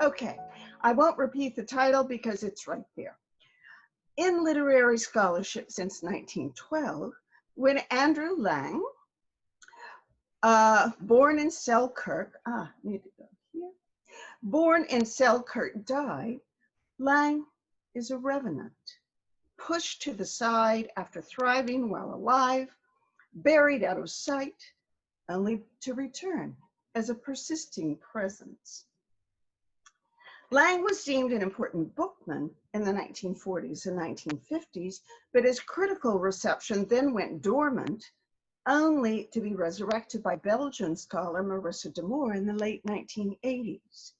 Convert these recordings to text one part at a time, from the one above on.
Okay, I won't repeat the title because it's right there. In literary scholarship since 1912, when Andrew Lang, born in Selkirk, need to go here, born in Selkirk, died, Lang is a revenant, pushed to the side after thriving while alive, buried out of sight, only to return as a persisting presence. Lang was deemed an important bookman in the 1940s and 1950s, but his critical reception then went dormant, only to be resurrected by Belgian scholar Marissa de Moor in the late 1980s.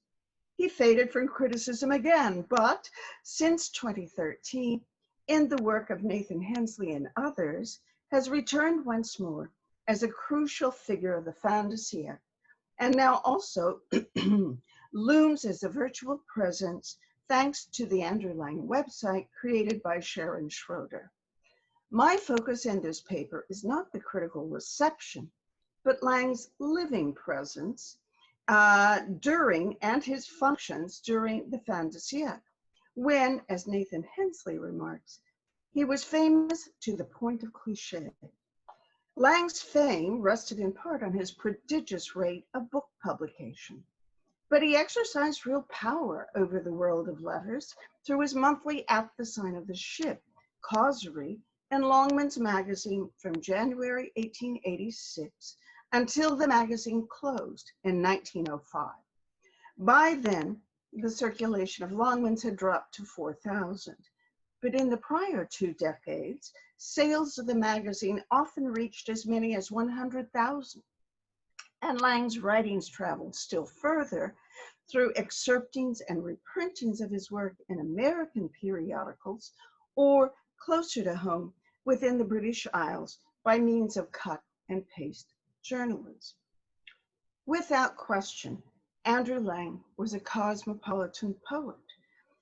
He faded from criticism again, but since 2013, in the work of Nathan Hensley and others, has returned once more as a crucial figure of the fin de siècle, and now also looms as a virtual presence thanks to the Andrew Lang website created by Sharon Schroeder. My focus in this paper is not the critical reception, but Lang's living presence during and his functions during the fin de siècle, when, as Nathan Hensley remarks, he was famous to the point of cliché. Lang's fame rested in part on his prodigious rate of book publication, but he exercised real power over the world of letters through his monthly At the Sign of the Ship, causerie, in Longman's magazine from January 1886 until the magazine closed in 1905. By then, the circulation of Longman's had dropped to 4,000. But in the prior 2 decades, sales of the magazine often reached as many as 100,000. And Lang's writings traveled still further through excerptings and reprintings of his work in American periodicals, or closer to home, within the British Isles by means of cut and paste journalism. Without question, Andrew Lang was a cosmopolitan poet.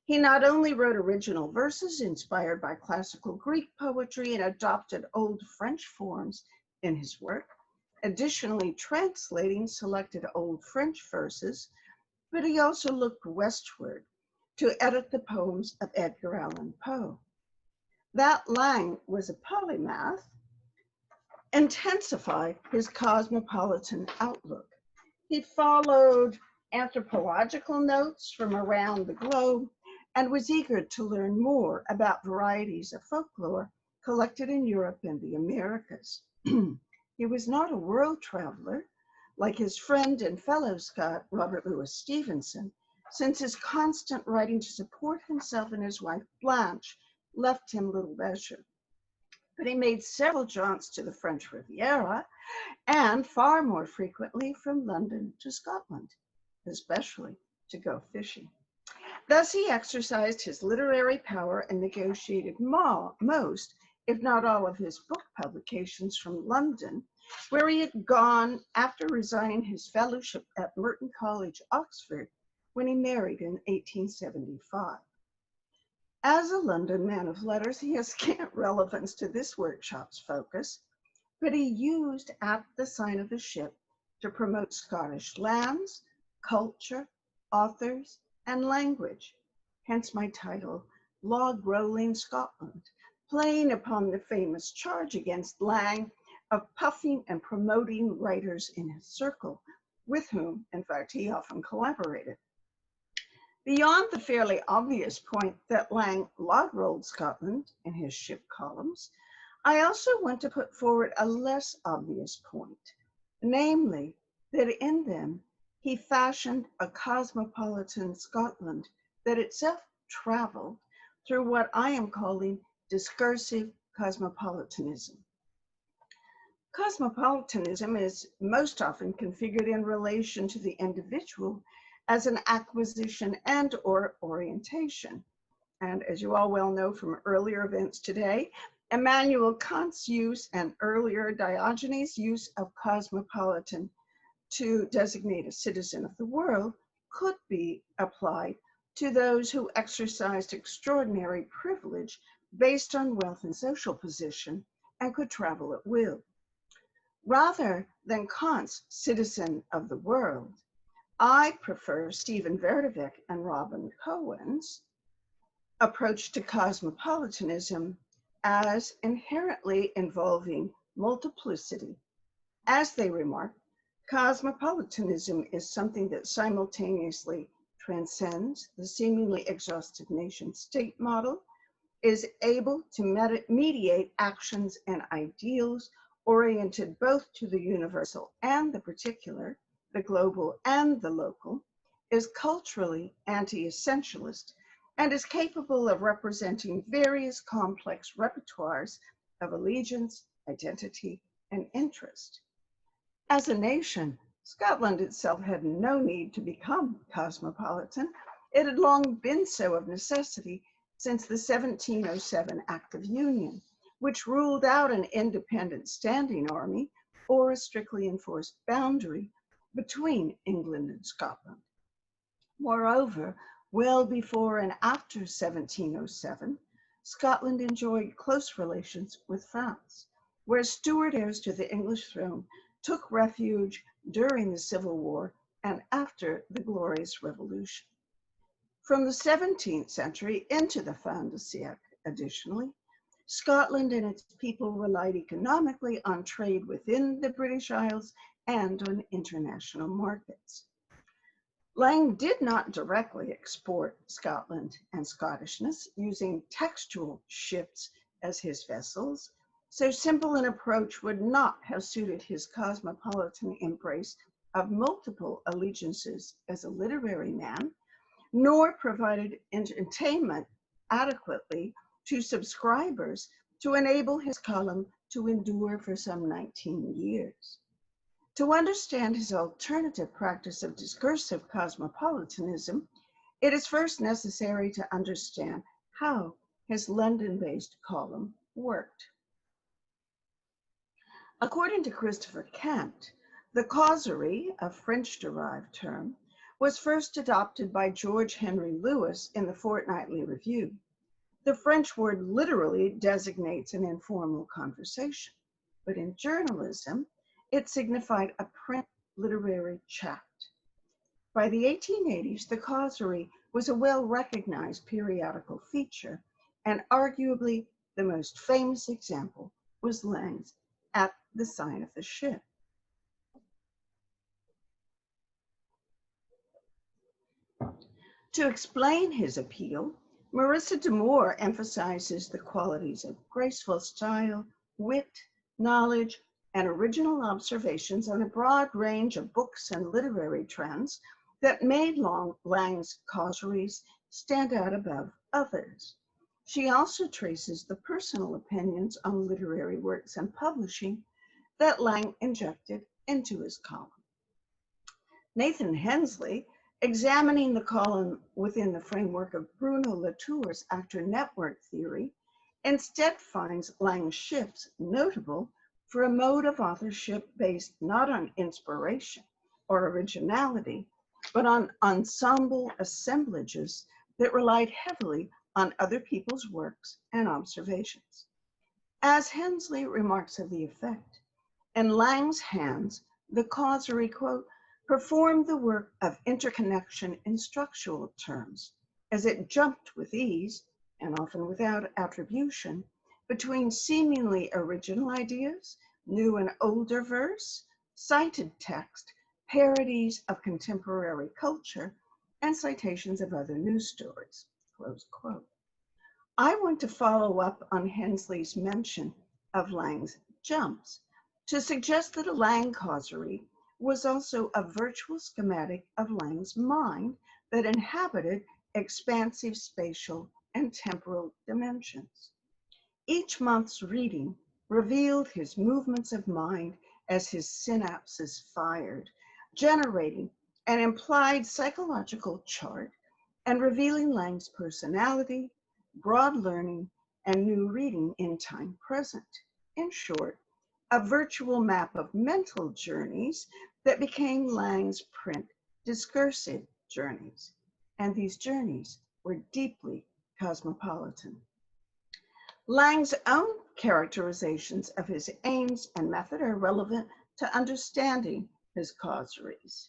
He not only wrote original verses inspired by classical Greek poetry and adopted old French forms in his work, additionally translating selected old French verses, but he also looked westward to edit the poems of Edgar Allan Poe. That Lang was a polymath intensified his cosmopolitan outlook. He followed anthropological notes from around the globe and was eager to learn more about varieties of folklore collected in Europe and the Americas. He was not a world traveler like his friend and fellow Scot, Robert Louis Stevenson, since his constant writing to support himself and his wife, Blanche, left him little leisure. But he made several jaunts to the French Riviera, and far more frequently from London to Scotland, especially to go fishing. Thus, he exercised his literary power and negotiated most, if not all, of his book publications from London, where he had gone after resigning his fellowship at Merton College, Oxford, when he married in 1875. As a London man of letters, he has scant relevance to this workshop's focus, but he used At the Sign of the Ship to promote Scottish lands, culture, authors, and language, hence my title, Logrolling Scotland, playing upon the famous charge against Lang of puffing and promoting writers in his circle, with whom, in fact, he often collaborated. Beyond the fairly obvious point that Lang logrolled Scotland in his ship columns, I also want to put forward a less obvious point, namely that in them he fashioned a cosmopolitan Scotland that itself traveled through what I am calling discursive cosmopolitanism. Cosmopolitanism is most often configured in relation to the individual as an acquisition and or orientation. And as you all well know from earlier events today, Immanuel Kant's use and earlier Diogenes' use of cosmopolitan to designate a citizen of the world could be applied to those who exercised extraordinary privilege based on wealth and social position and could travel at will. Rather than Kant's citizen of the world, I prefer Stephen Verdevik and Robin Cohen's approach to cosmopolitanism as inherently involving multiplicity. As they remark, cosmopolitanism is something that simultaneously transcends the seemingly exhaustive nation-state model, is able to mediate actions and ideals oriented both to the universal and the particular, the global and the local, is culturally anti-essentialist, and is capable of representing various complex repertoires of allegiance, identity, and interest. As a nation, Scotland itself had no need to become cosmopolitan. It had long been so of necessity since the 1707 Act of Union, which ruled out an independent standing army or a strictly enforced boundary between England and Scotland. Moreover, well before and after 1707, Scotland enjoyed close relations with France, where Stuart heirs to the English throne took refuge during the Civil War and after the Glorious Revolution. From the 17th century into the fin de siècle, additionally, Scotland and its people relied economically on trade within the British Isles and on international markets. Lang did not directly export Scotland and Scottishness, using textual ships as his vessels, so simple an approach would not have suited his cosmopolitan embrace of multiple allegiances as a literary man, nor provided entertainment adequately to subscribers to enable his column to endure for some 19 years. To understand his alternative practice of discursive cosmopolitanism, it is first necessary to understand how his London-based column worked. According to Christopher Kent, the causerie, a French-derived term, was first adopted by George Henry Lewes in the Fortnightly Review. The French word literally designates an informal conversation, but in journalism, it signified a print literary chat. By the 1880s, the causerie was a well-recognized periodical feature, and arguably the most famous example was Lang's At the Sign of the Ship. To explain his appeal, Marissa de Moore emphasizes the qualities of graceful style, wit, knowledge, and original observations on a broad range of books and literary trends that made Lang's causeries stand out above others. She also traces the personal opinions on literary works and publishing that Lang injected into his column. Nathan Hensley, examining the column within the framework of Bruno Latour's actor network theory, instead finds Lang's shifts notable for a mode of authorship based not on inspiration or originality, but on ensemble assemblages that relied heavily on other people's works and observations. As Hensley remarks of the effect, in Lang's hands, the causerie, quote, performed the work of interconnection in structural terms, as it jumped with ease, and often without attribution, between seemingly original ideas, new and older verse, cited text, parodies of contemporary culture, and citations of other news stories, close quote. I want to follow up on Hensley's mention of Lang's jumps to suggest that a Lang causerie was also a virtual schematic of Lang's mind that inhabited expansive spatial and temporal dimensions. Each month's reading revealed his movements of mind as his synapses fired, generating an implied psychological chart and revealing Lang's personality, broad learning, and new reading in time present. In short, a virtual map of mental journeys that became Lang's print discursive journeys. And these journeys were deeply cosmopolitan. Lang's own characterizations of his aims and method are relevant to understanding his causeries.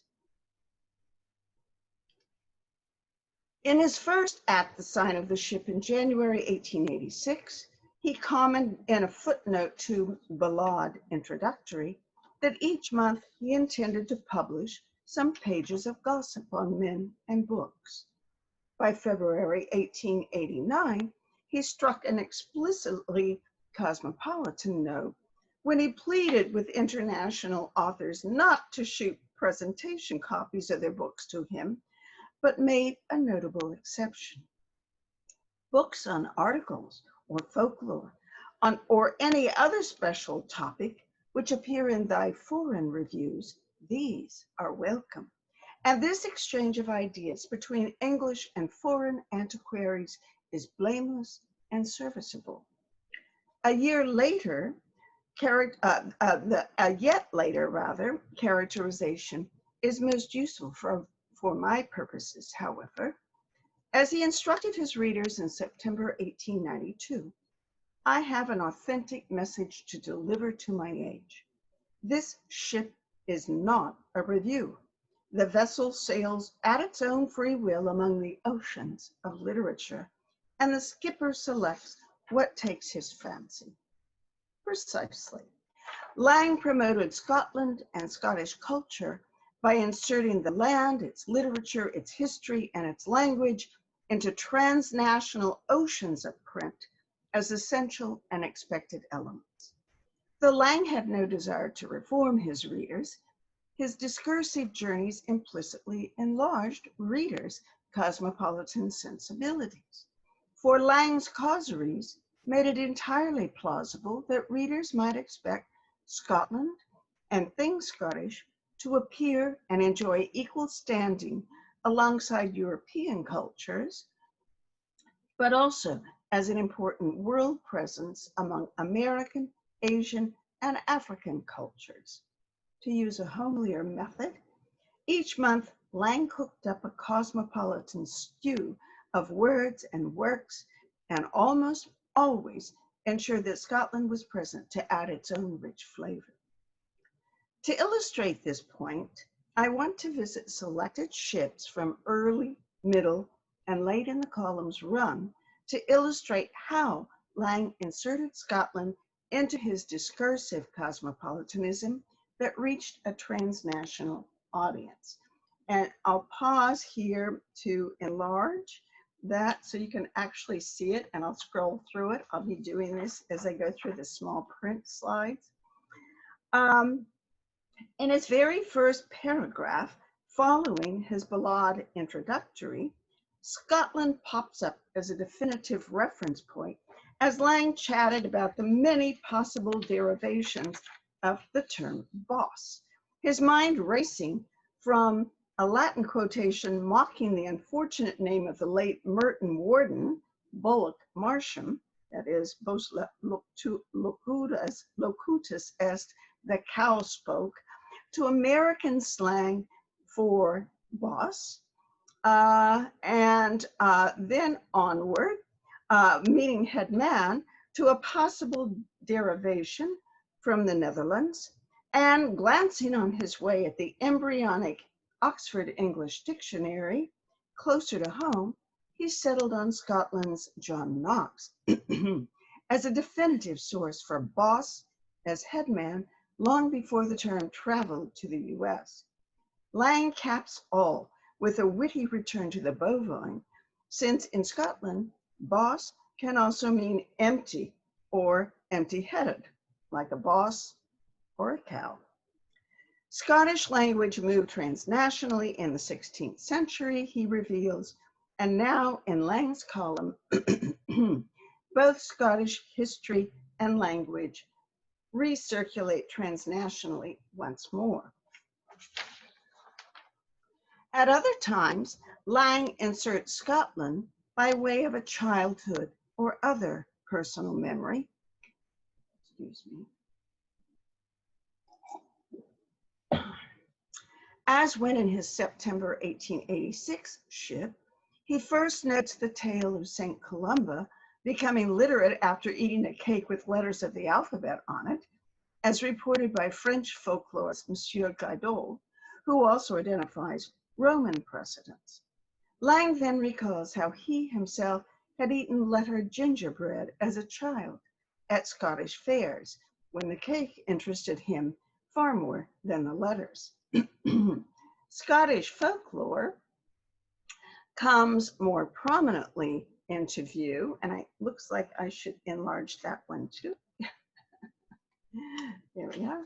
In his first At the Sign of the Ship in January 1886, he commented in a footnote to Ballade Introductory that each month he intended to publish some pages of gossip on men and books. By February 1889, he struck an explicitly cosmopolitan note when he pleaded with international authors not to shoot presentation copies of their books to him, but made a notable exception. Books on articles or folklore or any other special topic which appear in thy foreign reviews, these are welcome. And this exchange of ideas between English and foreign antiquaries is blameless and serviceable. A yet later characterization is most useful for my purposes, however. As he instructed his readers in September 1892, I have an authentic message to deliver to my age. This ship is not a review. The vessel sails at its own free will among the oceans of literature, and the skipper selects what takes his fancy. Precisely. Lang promoted Scotland and Scottish culture by inserting the land, its literature, its history, and its language into transnational oceans of print as essential and expected elements. Though Lang had no desire to reform his readers, his discursive journeys implicitly enlarged readers' cosmopolitan sensibilities. For Lang's causeries made it entirely plausible that readers might expect Scotland and things Scottish to appear and enjoy equal standing alongside European cultures, but also as an important world presence among American, Asian, and African cultures. To use a homelier method, each month Lang cooked up a cosmopolitan stew of words and works, and almost always ensured that Scotland was present to add its own rich flavor. To illustrate this point, I want to visit selected ships from early, middle, and late in the column's run to illustrate how Lang inserted Scotland into his discursive cosmopolitanism that reached a transnational audience. And I'll pause here to enlarge that so you can actually see it, and I'll scroll through it. I'll be doing this as I go through the small print slides. In its very first paragraph, following his Ballade introductory, Scotland pops up as a definitive reference point as Lang chatted about the many possible derivations of the term boss, his mind racing from a Latin quotation mocking the unfortunate name of the late Merton Warden, Bullock Marsham, that is, Vos locutus est, the cow spoke, to American slang for boss, and then onward, meaning head man, to a possible derivation from the Netherlands, and glancing on his way at the embryonic Oxford English Dictionary, closer to home, he settled on Scotland's John Knox as a definitive source for boss as headman long before the term traveled to the US. Lang caps all with a witty return to the bovine, since in Scotland, boss can also mean empty or empty-headed, like a boss or a cow. Scottish language moved transnationally in the 16th century, he reveals, and now in Lang's column, both Scottish history and language recirculate transnationally once more. At other times, Lang inserts Scotland by way of a childhood or other personal memory. Excuse me. As when in his September 1886 ship, he first notes the tale of St. Columba becoming literate after eating a cake with letters of the alphabet on it, as reported by French folklorist Monsieur Gaudot, who also identifies Roman precedents. Lang then recalls how he himself had eaten lettered gingerbread as a child at Scottish fairs, when the cake interested him far more than the letters. Scottish folklore comes more prominently into view, and it looks like I should enlarge that one too. There we are.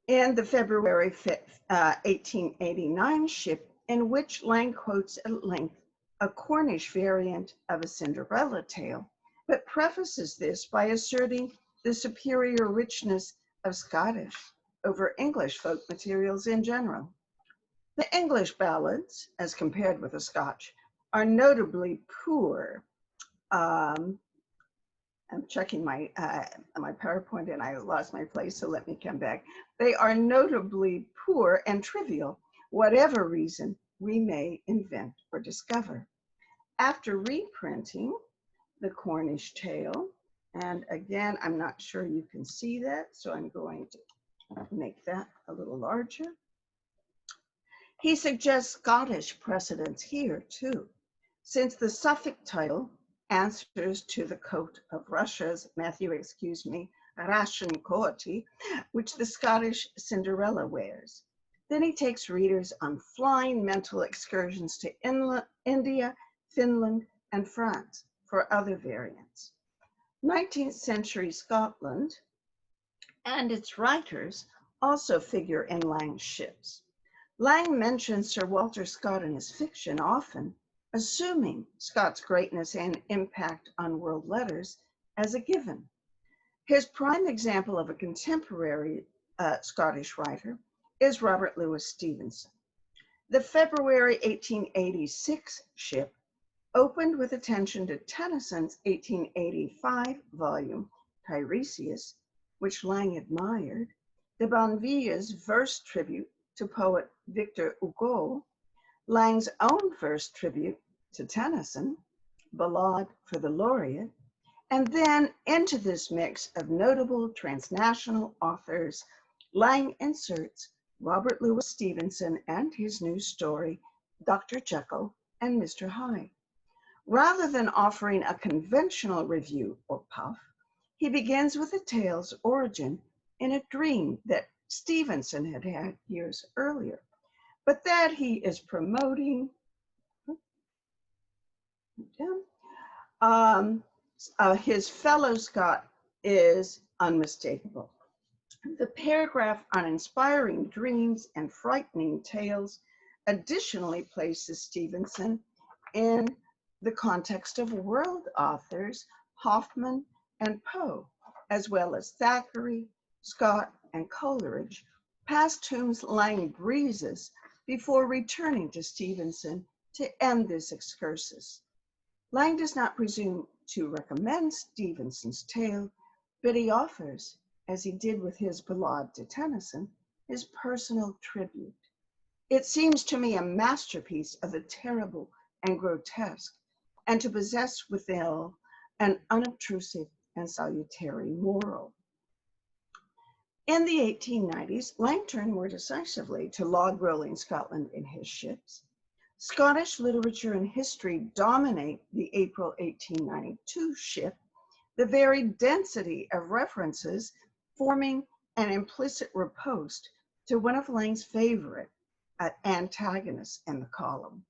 In the February 5th, 1889 ship, in which Lang quotes at length a Cornish variant of a Cinderella tale, but prefaces this by asserting the superior richness of Scottish over English folk materials in general. The English ballads, as compared with the Scotch, are notably poor. I'm checking my PowerPoint and I lost my place, so let me come back. They are notably poor and trivial, whatever reason we may invent or discover. After reprinting the Cornish tale, and again, I'm not sure you can see that, so I'm going to make that a little larger. He suggests Scottish precedents here too, since the Suffolk title answers to the coat of Russia's, Russian coati, which the Scottish Cinderella wears. Then he takes readers on flying mental excursions to India, Finland, and France for other variants. 19th century Scotland and its writers also figure in Lang's ships. Lang mentions Sir Walter Scott in his fiction often, assuming Scott's greatness and impact on world letters as a given. His prime example of a contemporary Scottish writer is Robert Louis Stevenson. The February 1886 ship opened with attention to Tennyson's 1885 volume, Tiresias, which Lang admired, de Bonneville's verse tribute to poet Victor Hugo, Lang's own verse tribute to Tennyson, Ballade for the Laureate, and then into this mix of notable transnational authors, Lang inserts Robert Louis Stevenson and his new story, Dr. Jekyll and Mr. Hyde. Rather than offering a conventional review or puff, he begins with the tale's origin in a dream that Stevenson had had years earlier, but that he is promoting. His fellow Scott is unmistakable. The paragraph on inspiring dreams and frightening tales additionally places Stevenson in the context of world authors Hoffman and Poe, as well as Thackeray, Scott, and Coleridge, past whom Lang breezes before returning to Stevenson to end this excursus. Lang does not presume to recommend Stevenson's tale, but he offers, as he did with his Ballade to Tennyson, his personal tribute. It seems to me a masterpiece of the terrible and grotesque, and to possess withal an unobtrusive and salutary moral. In the 1890s, Lang turned more decisively to Logrolling Scotland in his ships. Scottish literature and history dominate the April 1892 ship, the very density of references forming an implicit riposte to one of Lang's favorite antagonists in the column,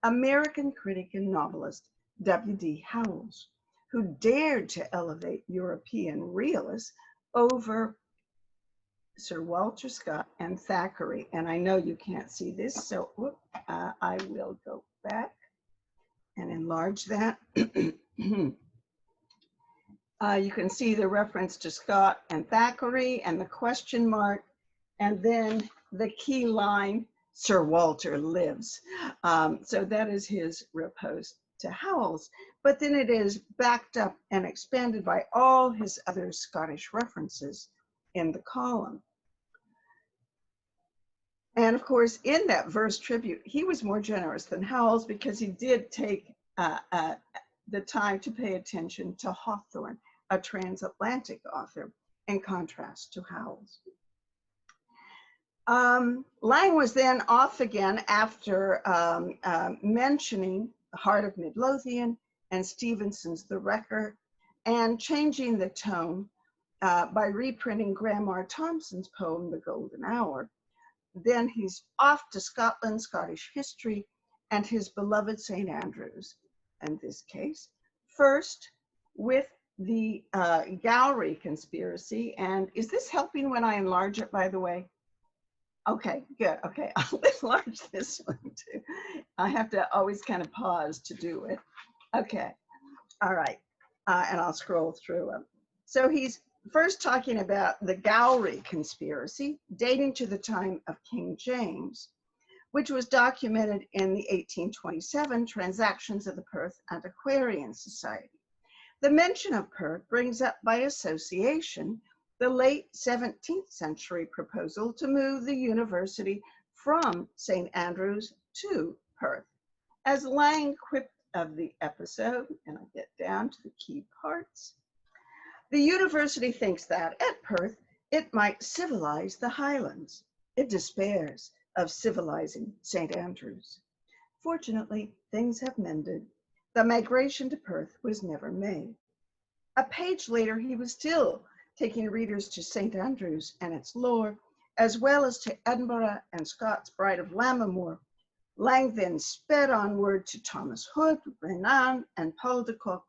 American critic and novelist W.D. Howells, who dared to elevate European realists over Sir Walter Scott and Thackeray. And I know you can't see this, so I will go back and enlarge that. You can see the reference to Scott and Thackeray and the question mark, and then the key line, Sir Walter lives. So that is his riposte to Howells, but then it is backed up and expanded by all his other Scottish references in the column. And of course, in that verse tribute, he was more generous than Howells because he did take the time to pay attention to Hawthorne, a transatlantic author, in contrast to Howells. Lang was then off again after mentioning The Heart of Midlothian and Stevenson's The Wrecker, and changing the tone by reprinting Graham R. Thompson's poem, The Golden Hour. Then he's off to Scotland, Scottish history, and his beloved St. Andrews, in this case. First, with the Gowrie conspiracy. And is this helping when I enlarge it, by the way? Okay, good. Okay, I'll enlarge this one too. I have to always kind of pause to do it. Okay, all right. And I'll scroll through them. So he's first talking about the Gowrie conspiracy, dating to the time of King James, which was documented in the 1827 Transactions of the Perth Antiquarian Society. The mention of Perth brings up by association the late 17th century proposal to move the university from St. Andrews to Perth. As Lang quipped of the episode, and I get down to the key parts, the university thinks that at Perth, it might civilize the Highlands. It despairs of civilizing St. Andrews. Fortunately, things have mended. The migration to Perth was never made. A page later, he was still taking readers to St. Andrews and its lore, as well as to Edinburgh and Scott's Bride of Lammermoor. Lang then sped onward to Thomas Hood, Renan, and Paul de Kock,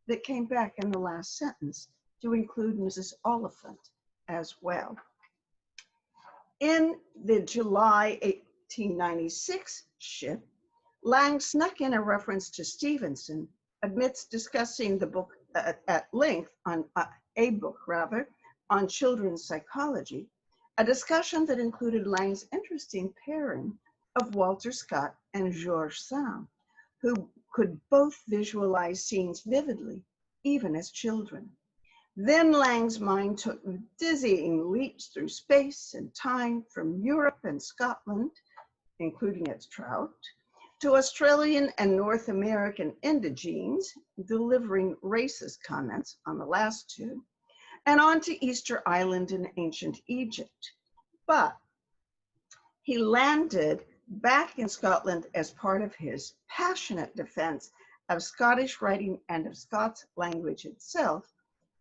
that came back in the last sentence to include Mrs. Oliphant as well. In the July 1896 ship, Lang snuck in a reference to Stevenson amidst discussing the book at length on on children's psychology, a discussion that included Lang's interesting pairing of Walter Scott and Georges Sand, who could both visualize scenes vividly, even as children. Then Lang's mind took dizzying leaps through space and time from Europe and Scotland, including its trout, to Australian and North American indigenes, delivering racist comments on the last two, and on to Easter Island in ancient Egypt. But he landed back in Scotland as part of his passionate defense of Scottish writing and of Scots language itself,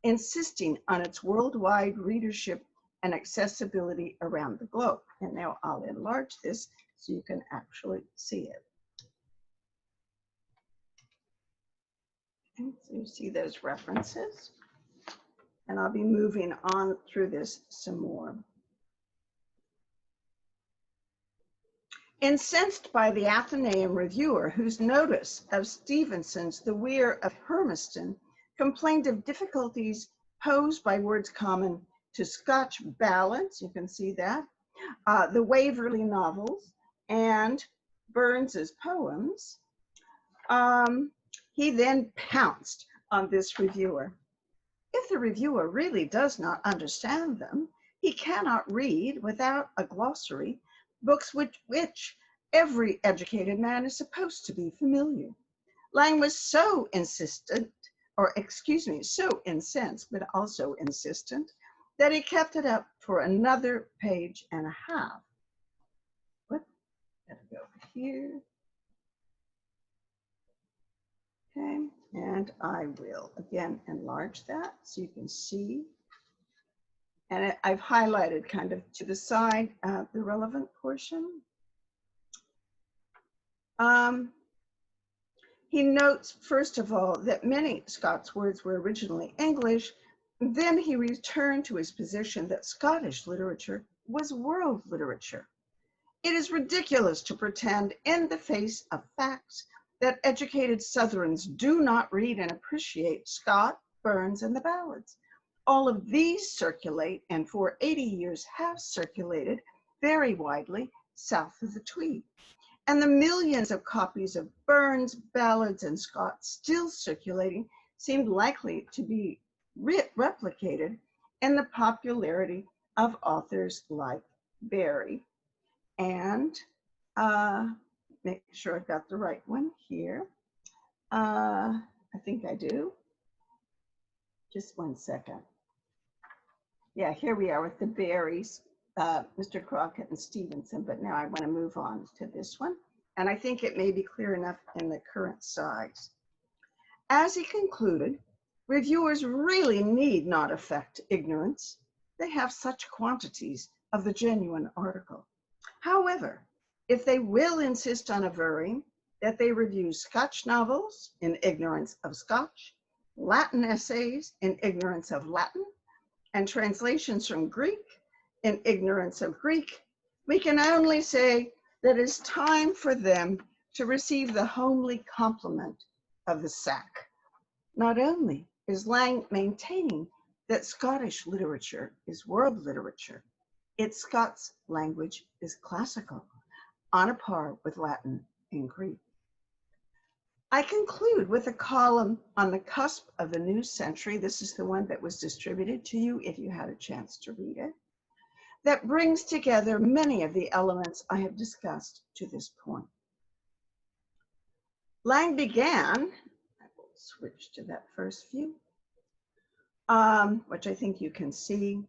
insisting on its worldwide readership and accessibility around the globe. And now I'll enlarge this so you can actually see it. And so you see those references. And I'll be moving on through this some more. Incensed by the Athenaeum reviewer, whose notice of Stevenson's The Weir of Hermiston complained of difficulties posed by words common to Scotch ballads, you can see that, the Waverley novels, and Burns's poems, he then pounced on this reviewer. If the reviewer really does not understand them, he cannot read without a glossary books which every educated man is supposed to be familiar. Lang was so insistent, so incensed, but also insistent, that he kept it up for another page and a half. What? Gotta go here. Okay, and I will again enlarge that so you can see. And I've highlighted kind of to the side the relevant portion. He notes, first of all, that many Scots words were originally English. Then he returned to his position that Scottish literature was world literature. It is ridiculous to pretend in the face of facts that educated Southrons do not read and appreciate Scott, Burns, and the ballads. All of these circulate, and for 80 years have circulated very widely south of the Tweed. And the millions of copies of Burns, ballads, and Scott still circulating seemed likely to be replicated in the popularity of authors like Barry. And make sure I've got the right one here. I think I do. Just one second. Yeah, here we are with the Barrys. Mr. Crockett and Stevenson, but now I want to move on to this one. And I think it may be clear enough in the current size. As he concluded, reviewers really need not affect ignorance. They have such quantities of the genuine article. However, if they will insist on averring that they review Scotch novels in ignorance of Scotch, Latin essays in ignorance of Latin, and translations from Greek in ignorance of Greek, we can only say that it's time for them to receive the homely compliment of the sack. Not only is Lang maintaining that Scottish literature is world literature, its Scots language is classical, on a par with Latin and Greek. I conclude with a column on the cusp of the new century. This is the one that was distributed to you if you had a chance to read it, that brings together many of the elements I have discussed to this point. Lang began, I will switch to that first view, which I think you can see.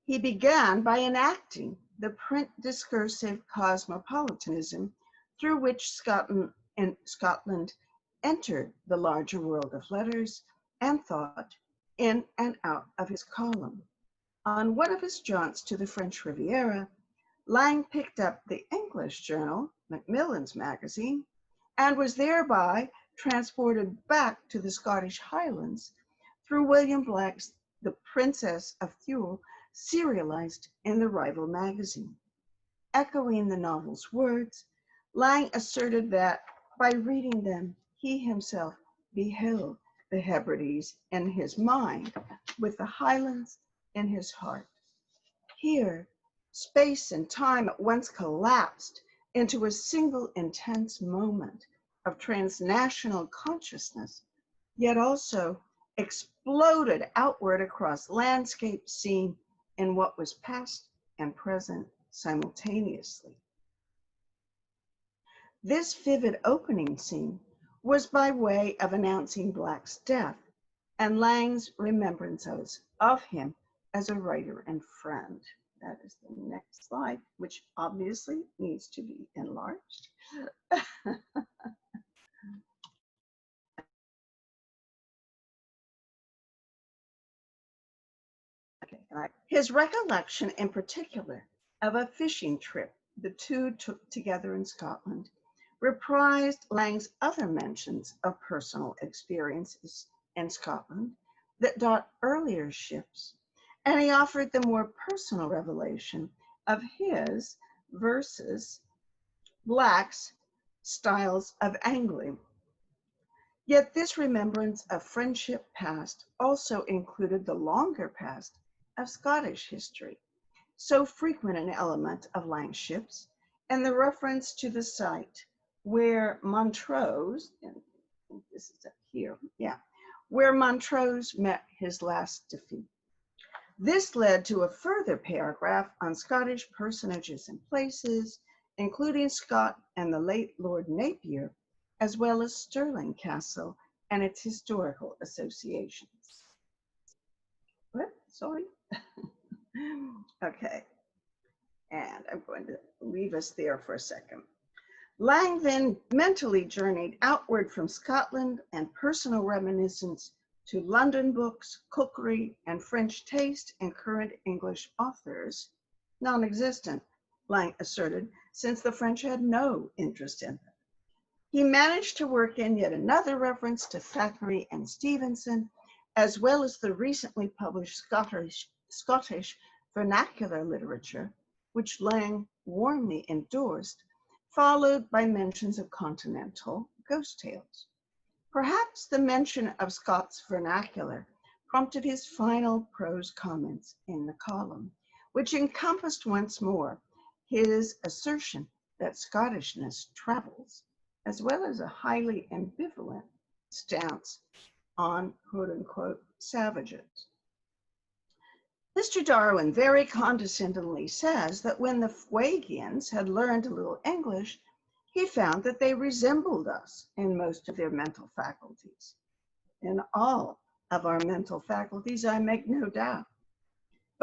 He began by enacting the print discursive cosmopolitanism through which Scotland entered the larger world of letters and thought in and out of his column. On one of his jaunts to the French Riviera, Lang picked up the English journal, Macmillan's Magazine, and was thereby transported back to the Scottish Highlands through William Black's The Princess of Thule, serialized in the rival magazine. Echoing the novel's words, Lang asserted that by reading them, he himself beheld the Hebrides in his mind, with the Highlands in his heart. Here, space and time at once collapsed into a single intense moment of transnational consciousness, yet also exploded outward across landscape seen in what was past and present simultaneously. This vivid opening scene was by way of announcing Black's death and Lang's remembrances of him as a writer and friend. That is the next slide, which obviously needs to be enlarged. His recollection in particular of a fishing trip the two took together in Scotland reprised Lang's other mentions of personal experiences in Scotland that dot earlier ships, and he offered the more personal revelation of his versus Black's styles of angling. Yet this remembrance of friendship past also included the longer past of Scottish history, so frequent an element of Lang's ships, and the reference to the site where Montrose, and this is up here, where Montrose met his last defeat. This led to a further paragraph on Scottish personages and places, including Scott and the late Lord Napier, as well as Stirling Castle and its historical associations. Sorry. Okay, and I'm going to leave us there for a second. Lang then mentally journeyed outward from Scotland and personal reminiscence to London books, cookery, and French taste and current English authors, non-existent, Lang asserted, since the French had no interest in them. He managed to work in yet another reference to Thackeray and Stevenson, as well as the recently published Scottish vernacular literature, which Lang warmly endorsed, followed by mentions of continental ghost tales. Perhaps the mention of Scots vernacular prompted his final prose comments in the column, which encompassed once more his assertion that Scottishness travels, as well as a highly ambivalent stance on quote-unquote savages. Mr. Darwin very condescendingly says that when the Fuegians had learned a little English, he found that they resembled us in most of their mental faculties. In all of our mental faculties, I make no doubt.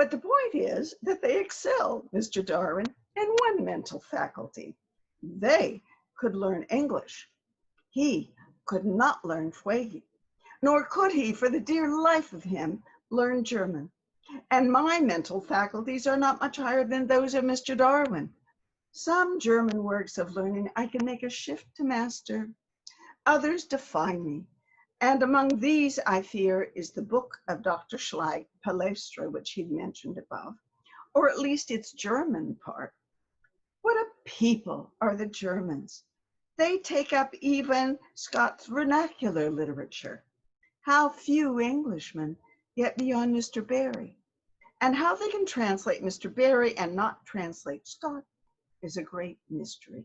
But the point is that they excel Mr. Darwin in one mental faculty. They could learn English. He could not learn Twaggy, nor could he, for the dear life of him, learn German. And my mental faculties are not much higher than those of Mr. Darwin. Some German works of learning I can make a shift to master. Others define me. And among these, I fear, is the book of Dr. Schleich, Palestra, which he'd mentioned above, or at least its German part. What a people are the Germans. They take up even Scott's vernacular literature. How few Englishmen get beyond Mr. Barrie. And how they can translate Mr. Barrie and not translate Scott is a great mystery.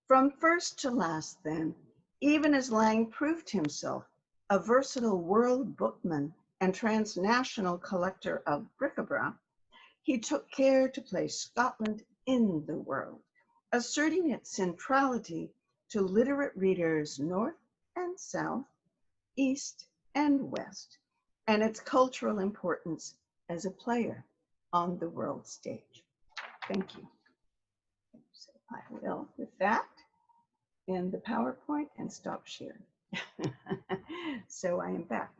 From first to last, then, even as Lang proved himself a versatile world bookman and transnational collector of bric-a-brac, he took care to place Scotland in the world, asserting its centrality to literate readers north and south, east and west, and its cultural importance as a player on the world stage. Thank you. So I will, with that, end the PowerPoint and stop sharing. So I am back.